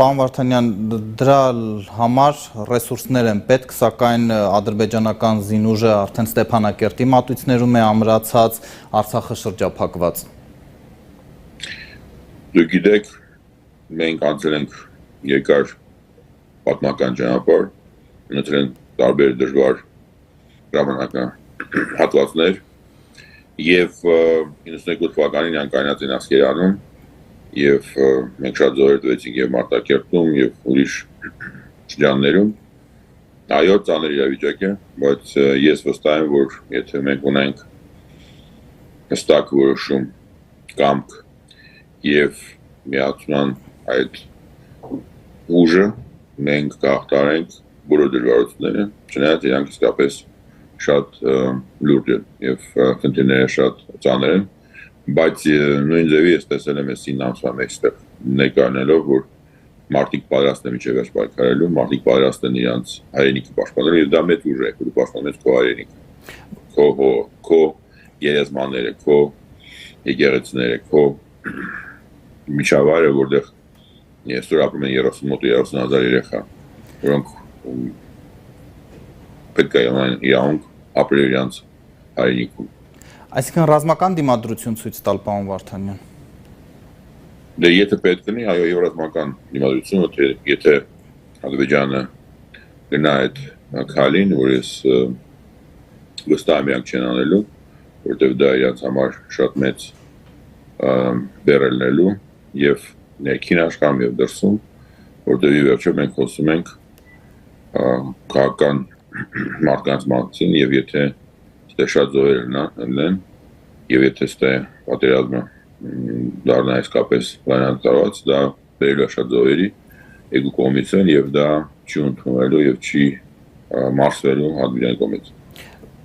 Պարոն Վարդանյան, դրա համար ռեսուրսներ են պետք, սակայն ադրբեջանական զինուժը արդեն Ստեփանակերտի մատույցներում է ամրացած, Արցախը շրջափակված։ Դուք գիտեք, մենք անցել ենք երկար պատմական ճանապարհ, ունեցել ենք տարբեր դժվար ժամանակահատվածներ եւ 92 թվականին անկայնացին Ասկերանում եւ մենք շատ զոհեր տվեցինք եւ Մարտակերտում եւ ուրիշ շրջաններում։ Այո, ծանր իրավիճակ է, բայց ես վստահ եմ, որ եթե մենք ունենք հստակ որոշում, կամք եւ միացման այդ ուժը, մենք կհաղթարենք բոլոր դժվարությունները, չնայած իրանք իսկապես շատ լուրջ են եւ խնդիրները շատ ծանր են, բայց նույն ձևի ես տեսել եմ այս 9 ամսվա մեջ այստեղ ներկայանալով, որ մարդիկ պատրաստ են միջև վերջ պայքարելու, մարդիկ պատրաստ են իրանց հայրենիքը պաշտպանելու եւ դա մեծ ուժ է, որ պաշտպանում ես քո հայրենիքը, քո երեզմանները, քո եկեղեցիները, քո միջավայրը, որտեղ այսօր ապրում են 30,000 երեխա, որոնք պետք է իրանք ապրել իրանց հայրենիքում։ Այսինքն ռազմական դիմադրություն ցույց տալ, պարոն Վարդանյան։ Դե եթե պետք լինի, այո, եւ ռազմական դիմադրությունը, եթե Ադրբեջանը գնա այդ քալին, որ ես վստահ եմ իրանք չեն անելու, որտեղ դա իրանց համար շատ մեծ բեռ է լինելու եւ ներքին աշխարհում եւ դրսում, որտեղ ի վերջո մենք խոսում ենք քաղաքական մարդկանց մասին եւ եթե ստե շատ զոհեր լինեն եւ եթե ստե պատերազմը դառնա իսկապես լայնածավալ, դա բերելու է շատ զոհերի երկու կողմից եւ դա չի ընդունվելու եւ չի մարսվելու Ադրբեջանի կողմից։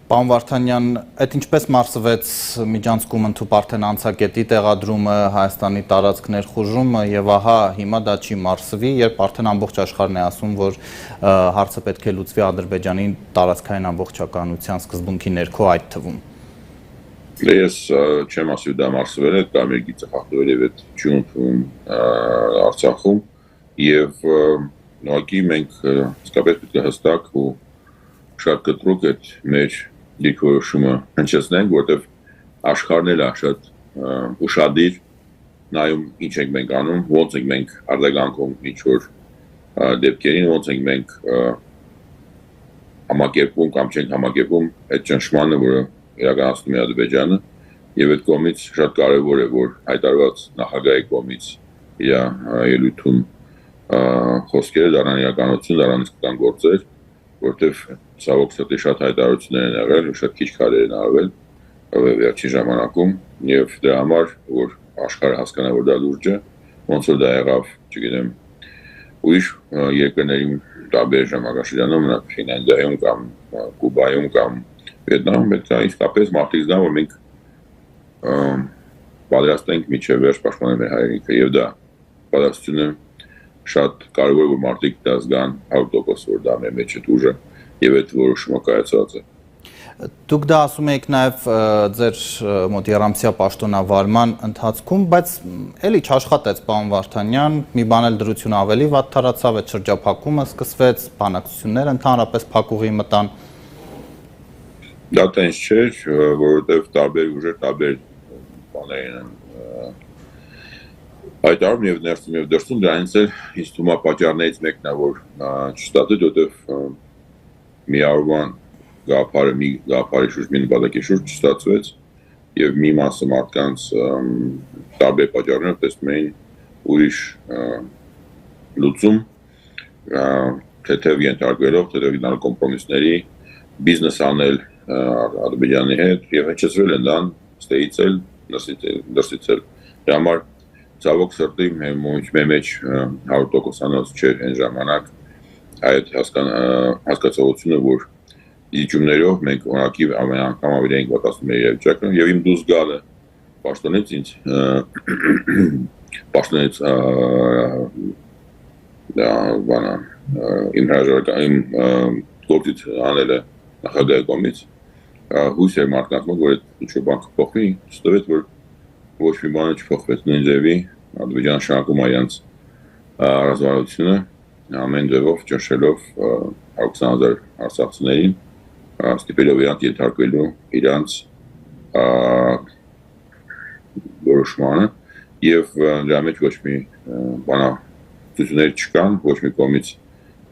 Պարոն Վարդանյան, այդ ինչպես մարսվեց միջանցքում ընդհուպ արդեն անցակետի տեղադրումը, Հայաստանի տարածք ներխուժումը եւ ահա հիմա դա չի մարսվի, երբ արդեն ամբողջ աշխարհն է ասում, որ հարցը պետք է լուծվի Ադրբեջանի տարածքային ամբողջականության սկզբունքի ներքո այդ թվում։ Ես չեմ ասի դա մարսվել է, կարմիր գիծը խախտվել է այդ ճյունթում Արցախում եւ ուղղակի մենք իսկապես պետք է հստակ ու շատ կտրուկ այդ մեր դիրքորոշումը հնչեցնենք, որտեղ աշխարհն էլ է շատ ուշադիր նայում ինչ ենք մենք անում, ոնց ենք մենք արձագանքում ինչ որ դեպքերին, ոնց ենք մենք համակերպում կամ չենք համակերպում այդ ճնշմանը, որը իրականացնում է Ադրբեջանը եւ այդ կողմից շատ կարեւոր է, որ հայտարարված նախագահի կողմից իր ելույթում խոսքերը դառնան իրականություն, դառնան իսկական գործեր, որտեղ ցավոք սրտի շատ հայտարարություններ են եղել ու շատ քիչ քայլեր են արվել վերջին ժամանակում եւ դրա համար որ աշխարհը հասկանա որ դա լուրջ է, ոնց որ դա եղավ, չգիտեմ, ուրիշ երկրների տարբեր ժամանակաշրջանում, Ֆինլանդիայում կամ Կուբայում կամ Վիետնամում, պետք է իսկապես մարդիկ զգան, որ մենք պատրաստ ենք միջև վերջ պաշտպանել մեր հայրենիքը եւ դա պատասխանը շատ կարևոր է որ մարդիկ դա զգան 100% որ դա մեր մեջ է ուժը եւ այդ որոշումը կայացած է։ Դուք դա ասում եք նաեւ ձեր մոտ երամսյա պաշտոնավարման ընթացքում, բայց էլի չաշխատեց պարոն Վարդանյան, մի բան էլ դրություն ավելի վատ թարացավ, այդ շրջափակումը սկսվեց, բանակցություններ ընդհանրապես փակուղի մտան։ Դա տենց չէր, որովհետեւ տարբեր ուժեր, տարբեր բաներ են հայտարարում եւ ներսում եւ դրսում, դրանից էլ ինձ թվում է պատճառներից մեկն է, որ չստացվեց, որովհետեւ միավորման գաղափարի շուրջ, մի նպատակի շուրջ չստացվեց եւ մի մասը մարդկանց տարբեր պատճառներով տեսնում էին ուրիշ լուծում, թեթև ենթարկվելով, թեթև գնալ կոմպրոմիսների, բիզնես անել Ադրբեջանի հետ եւ հնչեցրել են դան, ստեից էլ, դրսից էլ։ Դրա համար ցավոք սրտի մեր մեջ 100%-անոց չէր այն ժամանակ այդ հասկացողությունը, որ իջումներով մենք ուղղակի ամեն անգամ ավելի ենք վատացնում մեր իրավիճակը եւ իմ դուրս գալը պաշտոնից ինձ պաշտոնից իմ հրաժարական իմ գործից անելը նախագահի կողմից հույս էր մարդկանց մոտ, որ ինչ-որ բան կփոխվի, ստվեց, որ ոչ մի բան չփոխվեց, նույն ձևի Ադրբեջանը շարունակում է իրենց ռազմավարությունը ամեն ձևով ճնշելով 120,000 արցախցիներին ստիպելով իրանք ենթարկվելու իրանց որոշմանը եւ դրա մեջ ոչ մի բանավարություններ չկան, ոչ մի կողմից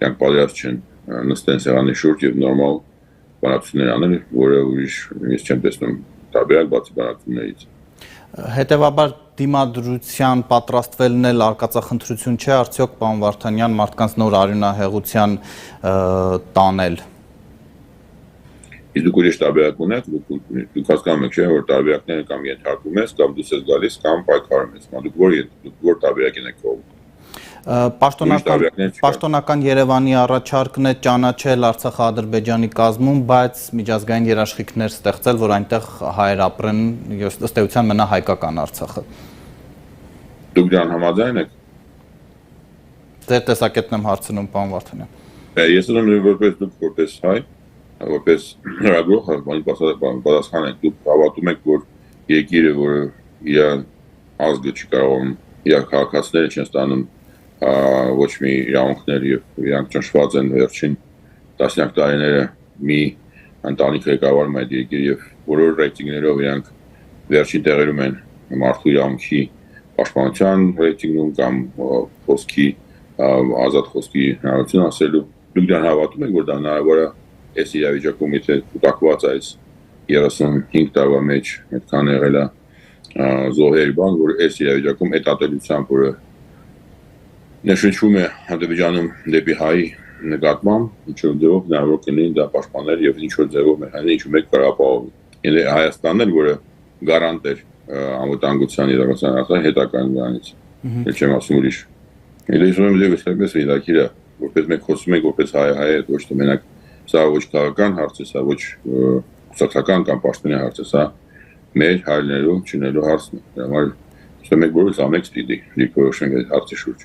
իրանք պատրաստ չեն նստեն սեղանի շուրջ եւ նորմալ բանավարություններ անել, որը ուրիշ ես չեմ տեսնում տարբերակ բացի բանավարություններից։ Հետևաբար դիմադրության պատրաստվելն էլ արկածախնդրություն չէ, արդյոք պարոն Վարդանյան, մարդկանց նոր արյունահեղության տանել։ Իսկ դուք ուրիշ տարբերակ ունեք, դուք հասկանում եք, չէ՞, որ տարբերակները կամ ենթարկում ես, կամ դուք ես գալիս, կամ պայքարում ես, դուք որ տարբերակին եք կողմ։ Պաշտոնական Երևանի առաջարկն է ճանաչել Արցախը Ադրբեջանի կազմում, բայց միջազգային երաշխիքներ ստեղծել, որ այնտեղ հայեր ապրեն, ըստ էության մնա հայկական Արցախը։ Դուք դրան համաձայն եք։ Ձեր տեսակետն եմ հարցնում, պարոն Վարդանյան։ Ես ուզում եմ որպես դուք որպես հայ, որպես հրագրող, պատասխան եք, դուք հավատում եք, որ երկիրը, որը իր ազգը չի կարող, իր քաղաքացիները չեն ստանում ոչ մի իրավունքներ եւ իրանք ճնշված են վերջին տասնյակ տարիները մի ընտանիք ղեկավարում այդ երկիրը եւ բոլոր ռեյտինգներով իրանք վերջին տեղերում են մարդու իրավունքի պաշտպանության ռեյտինգում կամ խոսքի ազատ խոսքի հնարավորություն ասելու դուք դրան հավատում եք որ դա հնարավոր է այս իրավիճակում եթե կուտակված այս 35 տարվա մեջ այդքան եղել է զոհերի բան որ այս իրավիճակում այդ ատելությամբ որը նշվում է Ադրբեջանում դեպի հայ նկատմամբ ինչ որ ձևով հնարավոր կլինի դա պաշտպանել եւ ինչ որ ձևով մեխանիզմ ինչ մեկ կարապահով ինձ Հայաստանն էլ որը գարանտ էր անվտանգության իրականության արդեն հետական դրանից ես չեմ ասում ուրիշ ես ուզում եմ դեպս վերակիրը որպես մենք խոսում ենք որպես հայ ոչ թե մենակ սա ոչ քաղաքական հարց է սա ոչ սոցիալական կամ պաշտոնյա հարց է սա մեր հայրենիքներու չնելու հարցն է համար ուսում եք որ ամենից պիտի դիքորոշենք այդ հարցի շուրջ